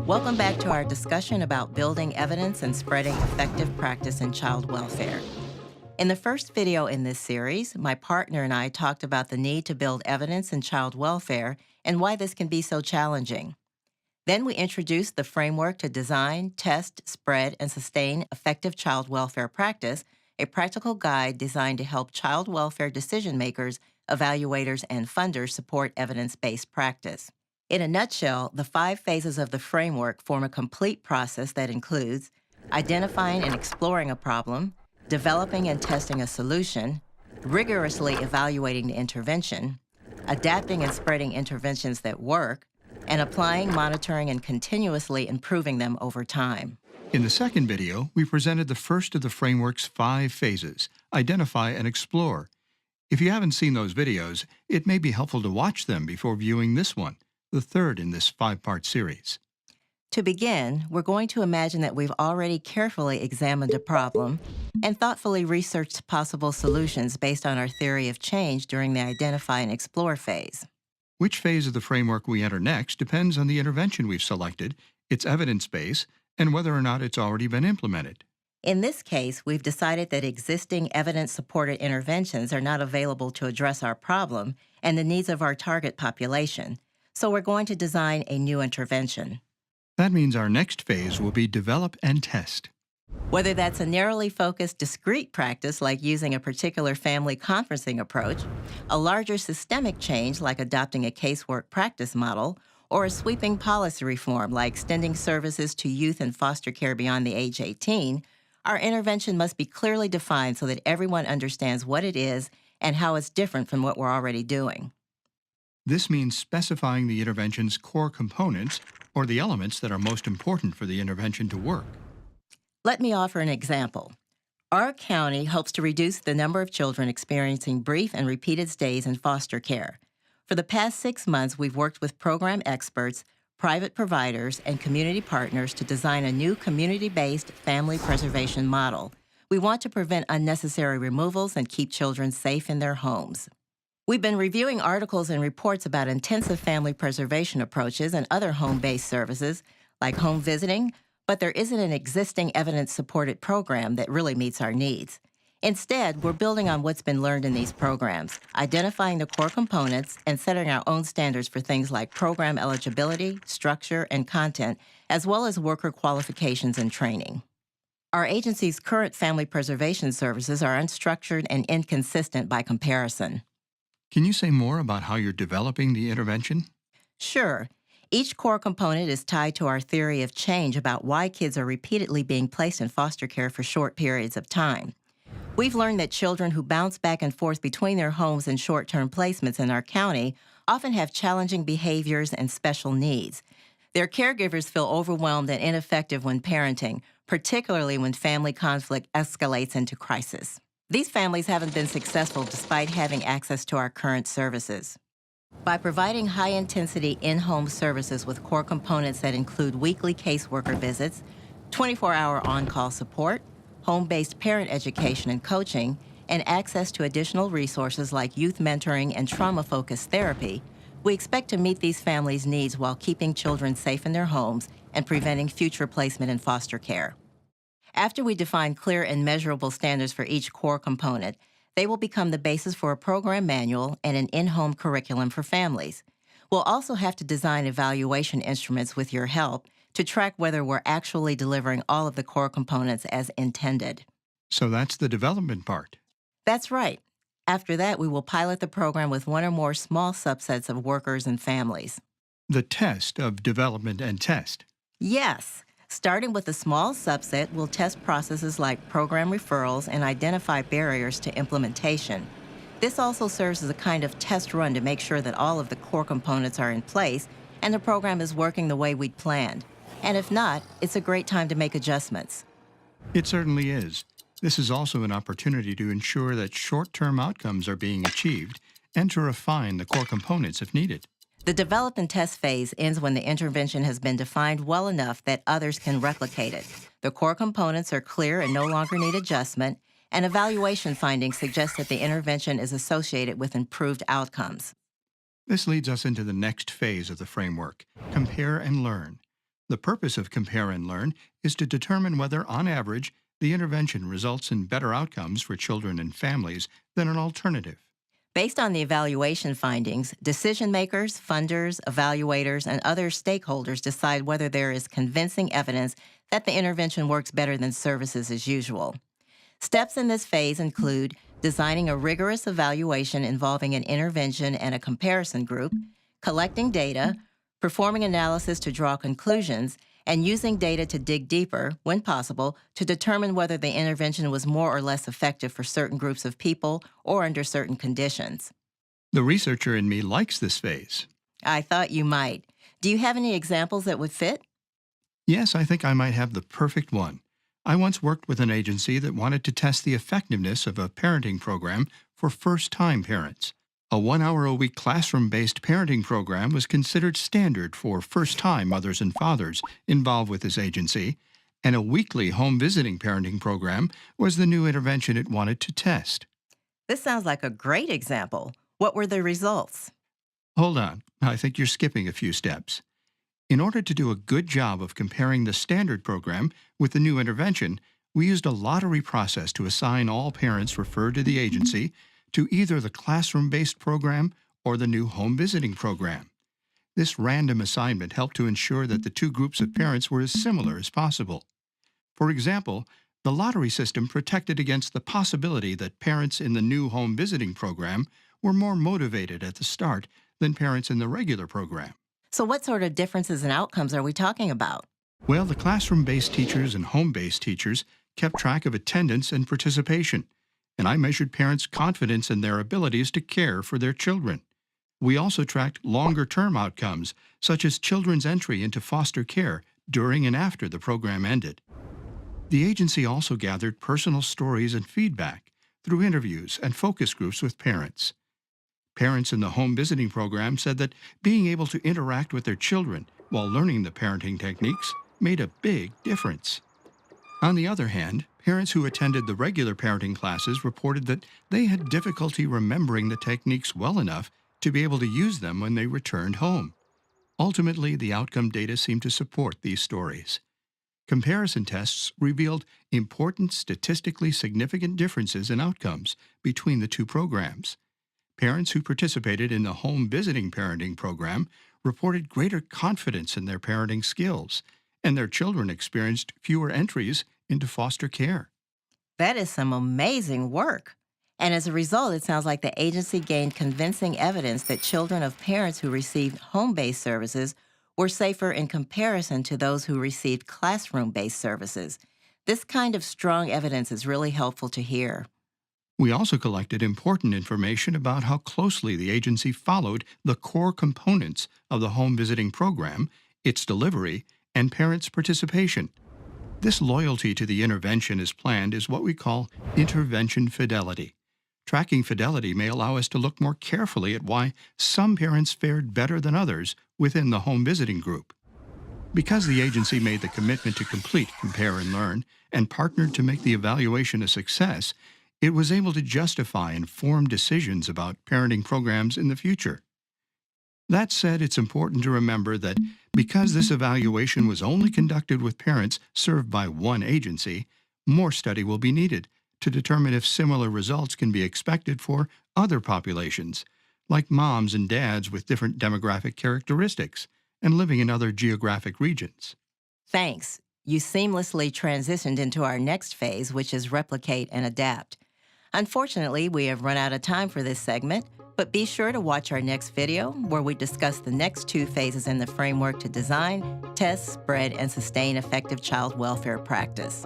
Welcome back to our discussion about building evidence and spreading effective practice in child welfare. In the first video in this series, my partner and I talked about the need to build evidence in child welfare and why this can be so challenging. Then we introduced the framework to design, test, spread, and sustain effective child welfare practice, a practical guide designed to help child welfare decision makers, evaluators, and funders support evidence-based practice. In a nutshell, the 5 phases of the framework form a complete process that includes identifying and exploring a problem, developing and testing a solution, rigorously evaluating the intervention, adapting and spreading interventions that work, and applying, monitoring, and continuously improving them over time. In the second video, we presented the first of the framework's 5 phases, identify and explore. If you haven't seen those videos, it may be helpful to watch them before viewing this one, the third in this 5-part series. To begin, we're going to imagine that we've already carefully examined a problem and thoughtfully researched possible solutions based on our theory of change during the identify and explore phase. Which phase of the framework we enter next depends on the intervention we've selected, its evidence base, and whether or not it's already been implemented. In this case, we've decided that existing evidence-supported interventions are not available to address our problem and the needs of our target population, so we're going to design a new intervention. That means our next phase will be develop and test. Whether that's a narrowly focused, discrete practice like using a particular family conferencing approach, a larger systemic change like adopting a casework practice model, or a sweeping policy reform like extending services to youth in foster care beyond the age 18, our intervention must be clearly defined so that everyone understands what it is and how it's different from what we're already doing. This means specifying the intervention's core components, or the elements that are most important for the intervention to work. Let me offer an example. Our county hopes to reduce the number of children experiencing brief and repeated stays in foster care. For the past 6 months, we've worked with program experts, private providers, and community partners to design a new community-based family preservation model. We want to prevent unnecessary removals and keep children safe in their homes. We've been reviewing articles and reports about intensive family preservation approaches and other home-based services, like home visiting, but there isn't an existing evidence-supported program that really meets our needs. Instead, we're building on what's been learned in these programs, identifying the core components, and setting our own standards for things like program eligibility, structure, and content, as well as worker qualifications and training. Our agency's current family preservation services are unstructured and inconsistent by comparison. Can you say more about how you're developing the intervention? Sure. Each core component is tied to our theory of change about why kids are repeatedly being placed in foster care for short periods of time. We've learned that children who bounce back and forth between their homes and short-term placements in our county often have challenging behaviors and special needs. Their caregivers feel overwhelmed and ineffective when parenting, particularly when family conflict escalates into crisis. These families haven't been successful despite having access to our current services. By providing high-intensity in-home services with core components that include weekly caseworker visits, 24-hour on-call support, home-based parent education and coaching, and access to additional resources like youth mentoring and trauma-focused therapy, we expect to meet these families' needs while keeping children safe in their homes and preventing future placement in foster care. After we define clear and measurable standards for each core component, they will become the basis for a program manual and an in-home curriculum for families. We'll also have to design evaluation instruments with your help to track whether we're actually delivering all of the core components as intended. So that's the development part. That's right. After that, we will pilot the program with one or more small subsets of workers and families. The test of development and test. Yes. Starting with a small subset, we'll test processes like program referrals and identify barriers to implementation. This also serves as a kind of test run to make sure that all of the core components are in place and the program is working the way we'd planned. And if not, it's a great time to make adjustments. It certainly is. This is also an opportunity to ensure that short-term outcomes are being achieved and to refine the core components if needed. The develop and test phase ends when the intervention has been defined well enough that others can replicate it. The core components are clear and no longer need adjustment, and evaluation findings suggest that the intervention is associated with improved outcomes. This leads us into the next phase of the framework, compare and learn. The purpose of Compare and Learn is to determine whether, on average, the intervention results in better outcomes for children and families than an alternative. Based on the evaluation findings, decision makers, funders, evaluators, and other stakeholders decide whether there is convincing evidence that the intervention works better than services as usual. Steps in this phase include designing a rigorous evaluation involving an intervention and a comparison group, collecting data, performing analysis to draw conclusions, and using data to dig deeper, when possible, to determine whether the intervention was more or less effective for certain groups of people or under certain conditions. The researcher in me likes this phase. I thought you might. Do you have any examples that would fit? Yes, I think I might have the perfect one. I once worked with an agency that wanted to test the effectiveness of a parenting program for first-time parents. A 1-hour-a-week classroom-based parenting program was considered standard for first-time mothers and fathers involved with this agency, and a weekly home visiting parenting program was the new intervention it wanted to test. This sounds like a great example. What were the results? Hold on, I think you're skipping a few steps. In order to do a good job of comparing the standard program with the new intervention, we used a lottery process to assign all parents referred to the agency to either the classroom-based program or the new home visiting program. This random assignment helped to ensure that the two groups of parents were as similar as possible. For example, the lottery system protected against the possibility that parents in the new home visiting program were more motivated at the start than parents in the regular program. So what sort of differences in outcomes are we talking about? Well, the classroom-based teachers and home-based teachers kept track of attendance and participation, and I measured parents' confidence in their abilities to care for their children. We also tracked longer-term outcomes, such as children's entry into foster care during and after the program ended. The agency also gathered personal stories and feedback through interviews and focus groups with parents. Parents in the home visiting program said that being able to interact with their children while learning the parenting techniques made a big difference. On the other hand, parents who attended the regular parenting classes reported that they had difficulty remembering the techniques well enough to be able to use them when they returned home. Ultimately, the outcome data seemed to support these stories. Comparison tests revealed important statistically significant differences in outcomes between the two programs. Parents who participated in the home visiting parenting program reported greater confidence in their parenting skills, and their children experienced fewer entries into foster care. That is some amazing work. And as a result, it sounds like the agency gained convincing evidence that children of parents who received home-based services were safer in comparison to those who received classroom-based services. This kind of strong evidence is really helpful to hear. We also collected important information about how closely the agency followed the core components of the home visiting program, its delivery, and parents' participation. This loyalty to the intervention as planned is what we call intervention fidelity. Tracking fidelity may allow us to look more carefully at why some parents fared better than others within the home visiting group. Because the agency made the commitment to complete Compare and Learn and partnered to make the evaluation a success, it was able to justify informed decisions about parenting programs in the future. That said, it's important to remember that because this evaluation was only conducted with parents served by one agency, more study will be needed to determine if similar results can be expected for other populations, like moms and dads with different demographic characteristics and living in other geographic regions. Thanks. You seamlessly transitioned into our next phase, which is replicate and adapt. Unfortunately, we have run out of time for this segment, but be sure to watch our next video where we discuss the next two phases in the framework to design, test, spread, and sustain effective child welfare practice.